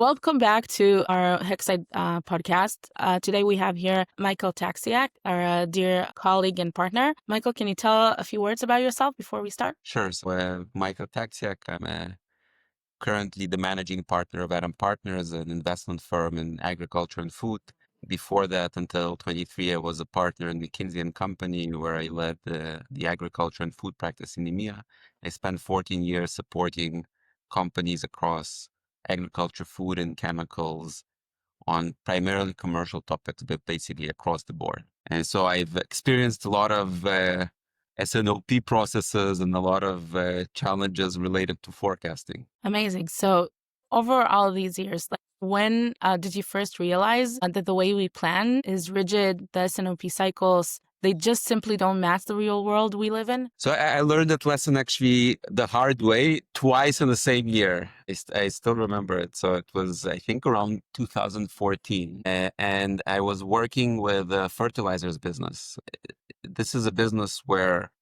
Welcome back to our Hexide podcast. Today we have here Michael Taksyak, our dear colleague and partner. Michael, can you tell a few words about yourself before we start? Sure. So, Michael Taksyak, I'm currently the managing partner of Adam Partners, an investment firm in agriculture and food. Before that, until 23, I was a partner in Mckinsey Company, where I led the agriculture and food practice in EMEA. I spent 14 years supporting companies across agriculture, food, and chemicals on primarily commercial topics, but basically across the board. And so I've experienced a lot of SNOP processes and a lot of challenges related to forecasting. Amazing. So, over all these years, when did you first realize that the way we plan is rigid, the SNOP cycles, they just simply don't match the real world we live in? So I learned that lesson actually the hard way twice in the same year. I still remember it. So it was, I think, around 2014. And I was working with a fertilizers business. This is a business where,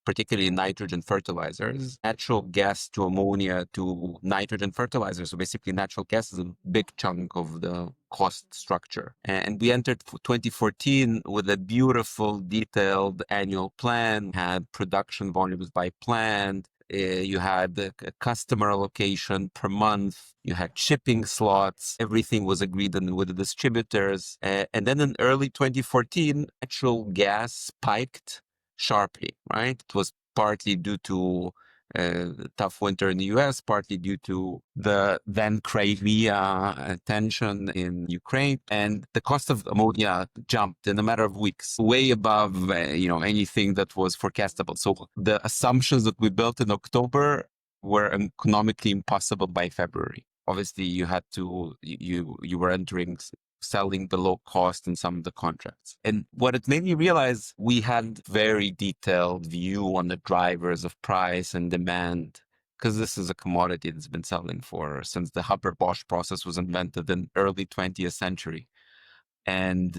particularly nitrogen fertilizers, natural gas to ammonia to nitrogen fertilizers. So basically natural gas is a big chunk of the cost structure. And we entered 2014 with a beautiful, detailed annual plan, had production volumes by plant. You had a customer allocation per month. You had shipping slots. Everything was agreed on with the distributors. And then in early 2014, natural gas spiked sharply, right? It was partly due to tough winter in the US, partly due to the then Crimea tension in Ukraine, and the cost of ammonia jumped in a matter of weeks, way above anything that was forecastable. So the assumptions that we built in October were economically impossible by February. Obviously, you had to you were entering selling below cost in some of the contracts. And what it made me realize, we had very detailed view on the drivers of price and demand, because this is a commodity that's been selling for since the Haber-Bosch process was invented in early 20th century. And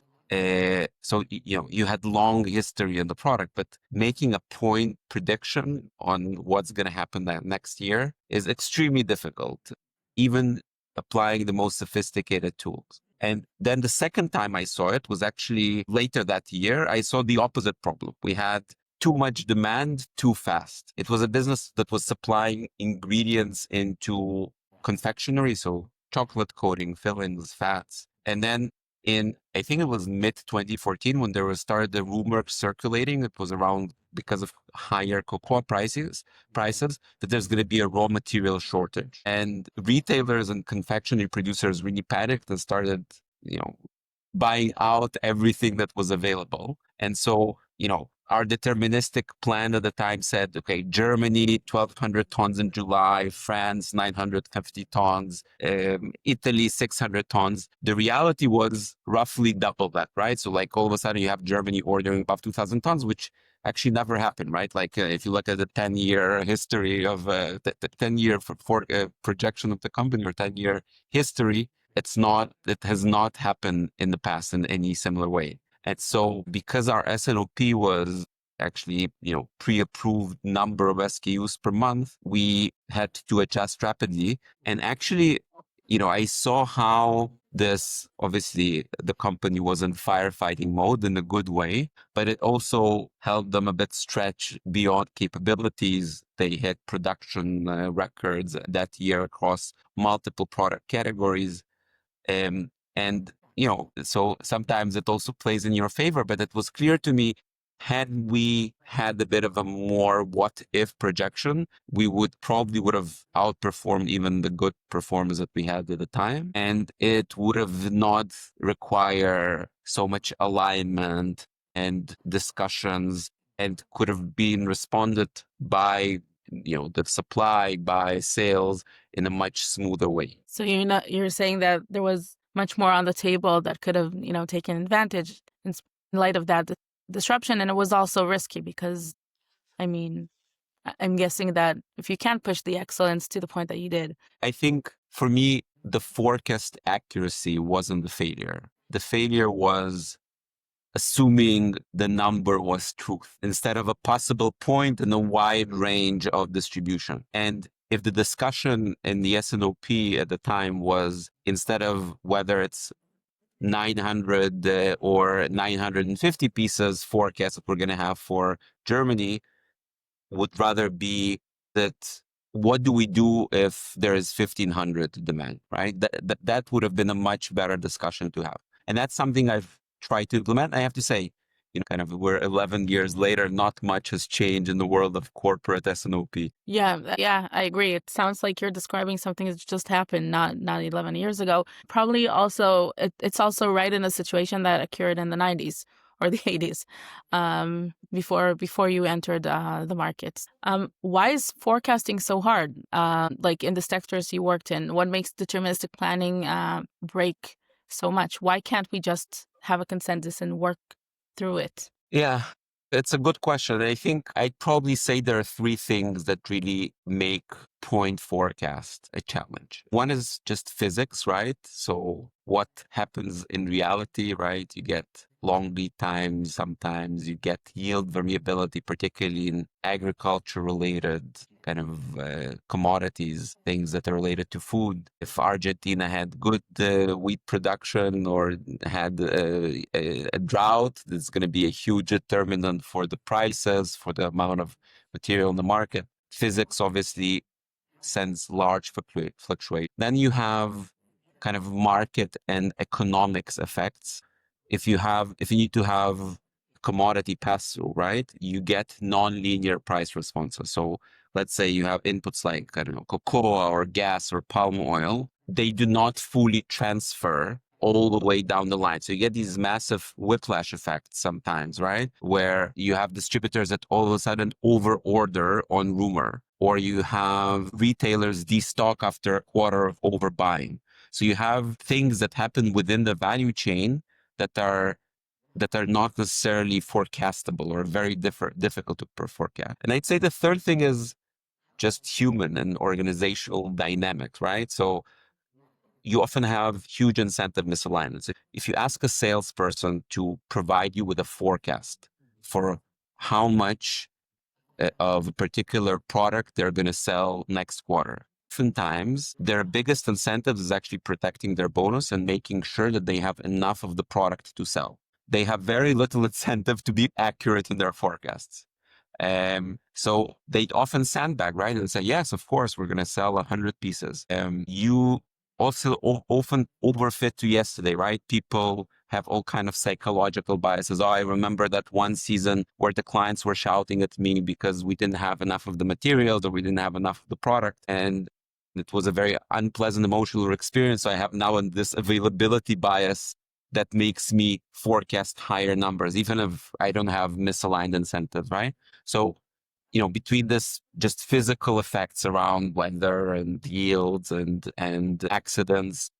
so, you had long history in the product, but making a point prediction on what's going to happen that next year is extremely difficult, even applying the most sophisticated tools. And then the second time I saw it was actually later that year. I saw the opposite problem. We had too much demand too fast. It was a business that was supplying ingredients into confectionery, so chocolate coating, fillings, fats. And then I think it was mid 2014 when there was started the rumor circulating. It was around, because of higher cocoa prices, that there's going to be a raw material shortage. And retailers and confectionery producers really panicked and started, buying out everything that was available. And so, our deterministic plan at the time said, okay, Germany, 1,200 tons in July, France, 950 tons, Italy, 600 tons. The reality was roughly double that, right? So like all of a sudden you have Germany ordering above 2,000 tons, which actually never happened, right? Like if you look at the 10-year history of the 10-year projection of the company, or 10-year history, it has not happened in the past in any similar way. And so because our SNOP was actually, pre-approved number of SKUs per month, we had to adjust rapidly. And actually, I saw how this, obviously the company was in firefighting mode in a good way, but it also helped them a bit stretch beyond capabilities. They hit production records that year across multiple product categories. And so sometimes it also plays in your favor, but it was clear to me, had we had a bit of a more what if projection, we would have outperformed even the good performance that we had at the time. And it would have not require so much alignment and discussions, and could have been responded by the supply, by sales in a much smoother way. So you're saying that there was much more on the table that could have, taken advantage in light of that disruption. And it was also risky because, I'm guessing that if you can't push the excellence to the point that you did. I think for me, the forecast accuracy wasn't the failure. The failure was assuming the number was truth instead of a possible point in a wide range of distribution. And if the discussion in the S&OP at the time was, instead of whether it's 900 or 950 pieces forecast that we're going to have for Germany, would rather be that what do we do if there is 1500 demand, right? That would have been a much better discussion to have. And that's something I've tried to implement. I have to say, kind of we're 11 years later, not much has changed in the world of corporate S&OP. Yeah, I agree. It sounds like you're describing something that's just happened, not 11 years ago. Probably also, it's also right in a situation that occurred in the 90s or the 80s, before you entered the markets. Why is forecasting so hard? Like in the sectors you worked in, what makes deterministic planning break so much? Why can't we just have a consensus and work through it? Yeah, it's a good question. I think I'd probably say there are three things that really make point forecast a challenge. One is just physics, right? So what happens in reality, right? You get long lead times, sometimes you get yield variability, particularly in agriculture related kind of commodities, things that are related to food. If Argentina had good wheat production or had a drought, there's going to be a huge determinant for the prices, for the amount of material in the market. Physics obviously sends large fluctuate. Then you have kind of market and economics effects. If you need to have commodity pass through, right? You get non-linear price responses. So let's say you have inputs like, I don't know, cocoa or gas or palm oil. They do not fully transfer all the way down the line. So you get these massive whiplash effects sometimes, right? Where you have distributors that all of a sudden over order on rumor, or you have retailers destock after a quarter of overbuying. So you have things that happen within the value chain that are not necessarily forecastable or very difficult to forecast. And I'd say the third thing is just human and organizational dynamics, right? So you often have huge incentive misalignments. If you ask a salesperson to provide you with a forecast for how much of a particular product they're going to sell next quarter, oftentimes their biggest incentive is actually protecting their bonus and making sure that they have enough of the product to sell. They have very little incentive to be accurate in their forecasts. So they'd often sandbag, right? And say, yes, of course, we're going to sell 100 pieces. You also often overfit to yesterday, right? People have all kind of psychological biases. Oh, I remember that one season where the clients were shouting at me because we didn't have enough of the materials or we didn't have enough of the product. And it was a very unpleasant emotional experience. So I have now this availability bias that makes me forecast higher numbers, even if I don't have misaligned incentives, right? So, between this just physical effects around weather and yields and accidents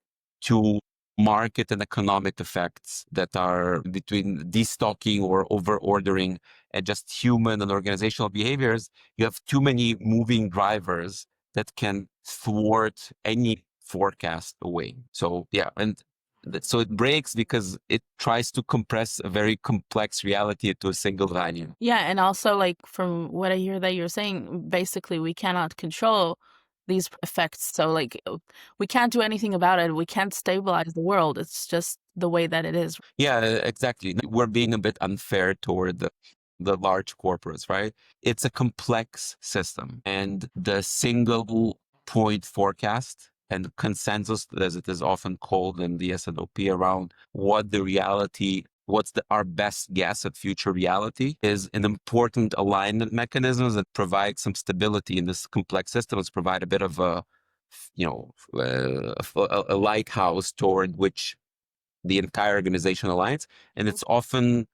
to market and economic effects that are between destocking or over ordering and just human and organizational behaviors, you have too many moving drivers that can thwart any forecast away. So yeah, and so it breaks because it tries to compress a very complex reality into a single value. Yeah, and also like from what I hear that you're saying, basically we cannot control these effects. So like we can't do anything about it. We can't stabilize the world. It's just the way that it is. Yeah, exactly. We're being a bit unfair toward the large corporates, right? It's a complex system, and the single point forecast and consensus, as it is often called in the S&OP, around what's our best guess at future reality, is an important alignment mechanism that provides some stability in this complex system. It's provide a bit of a lighthouse toward which the entire organization aligns. And it's often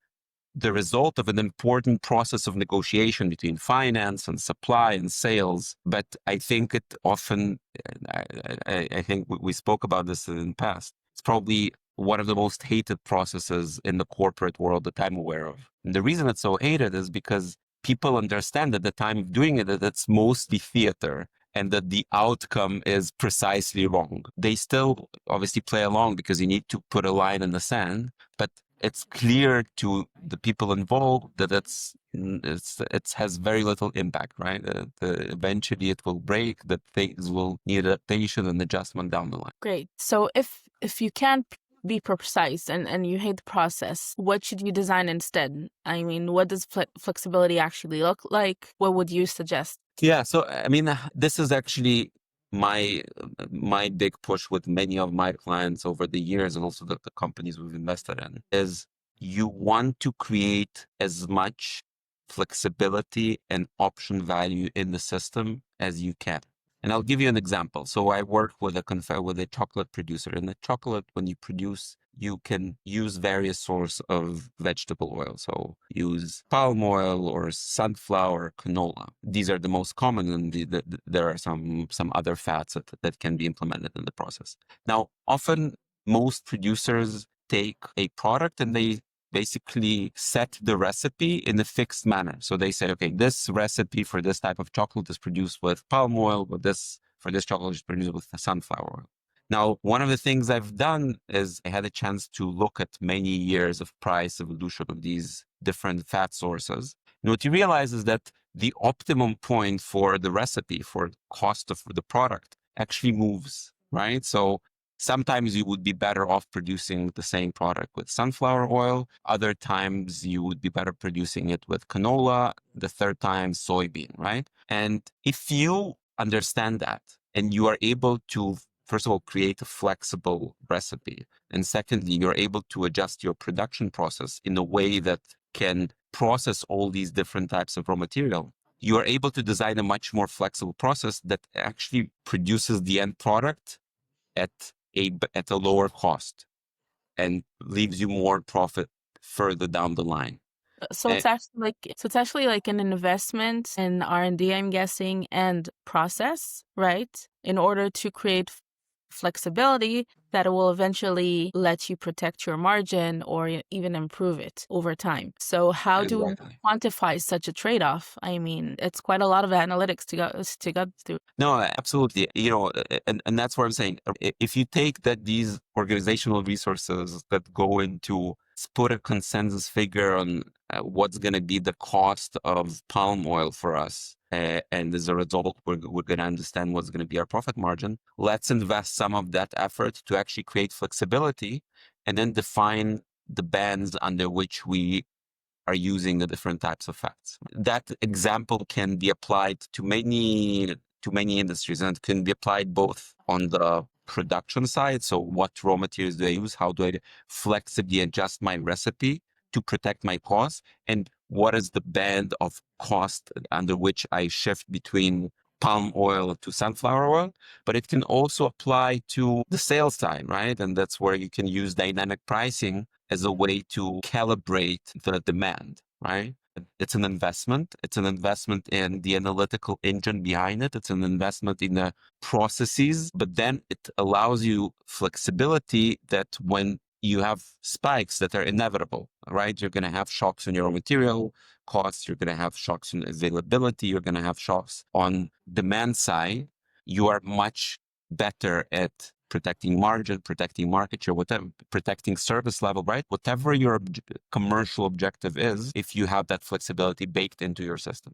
the result of an important process of negotiation between finance and supply and sales. But I think it often, I think we spoke about this in the past. It's probably one of the most hated processes in the corporate world that I'm aware of. And the reason it's so hated is because people understand at the time of doing it that it's mostly theater and that the outcome is precisely wrong. They still obviously play along because you need to put a line in the sand, but it's clear to the people involved that it has very little impact, right? Eventually it will break, that things will need adaptation and adjustment down the line. Great. So if you can't be precise and you hate the process, what should you design instead? I mean, what does flexibility actually look like? What would you suggest? Yeah, so I mean, this is actually my my big push with many of my clients over the years, and also the companies we've invested in, is you want to create as much flexibility and option value in the system as you can. And I'll give you an example. So I work with a chocolate producer, and the chocolate, when you produce, you can use various sources of vegetable oil. So use palm oil or sunflower, canola. These are the most common, and there are some other fats that can be implemented in the process. Now, often most producers take a product and they basically set the recipe in a fixed manner. So they say, okay, this recipe for this type of chocolate is produced with palm oil, but this for this chocolate is produced with sunflower oil. Now, one of the things I've done is I had a chance to look at many years of price evolution of these different fat sources. And what you realize is that the optimum point for the recipe, for cost of the product, actually moves, right? So sometimes you would be better off producing the same product with sunflower oil. Other times you would be better producing it with canola. The third time, soybean, right? And if you understand that and you are able to, first of all, create a flexible recipe, and secondly, you're able to adjust your production process in a way that can process all these different types of raw material, you are able to design a much more flexible process that actually produces the end product at a lower cost and leaves you more profit further down the line. So it's actually like an investment in R&D, I'm guessing, and process, right? In order to create flexibility that will eventually let you protect your margin or even improve it over time. So how do we Exactly. quantify such a trade-off? I mean, it's quite a lot of analytics to go through. No, absolutely. And that's what I'm saying. If you take that these organizational resources that go into put a consensus figure on what's going to be the cost of palm oil for us, and as a result, we're going to understand what's going to be our profit margin. Let's invest some of that effort to actually create flexibility and then define the bands under which we are using the different types of fats. That example can be applied to many industries, and it can be applied both on the production side. So what raw materials do I use? How do I flexibly adjust my recipe to protect my costs? And what is the band of cost under which I shift between palm oil to sunflower oil? But it can also apply to the sales side, right? And that's where you can use dynamic pricing as a way to calibrate the demand, right? It's an investment. It's an investment in the analytical engine behind it. It's an investment in the processes, but then it allows you flexibility that when you have spikes that are inevitable, right? You're going to have shocks in your raw material costs. You're going to have shocks in availability. You're going to have shocks on demand side. You are much better at protecting margin, protecting market share, whatever, protecting service level, right? Whatever your commercial objective is, if you have that flexibility baked into your system.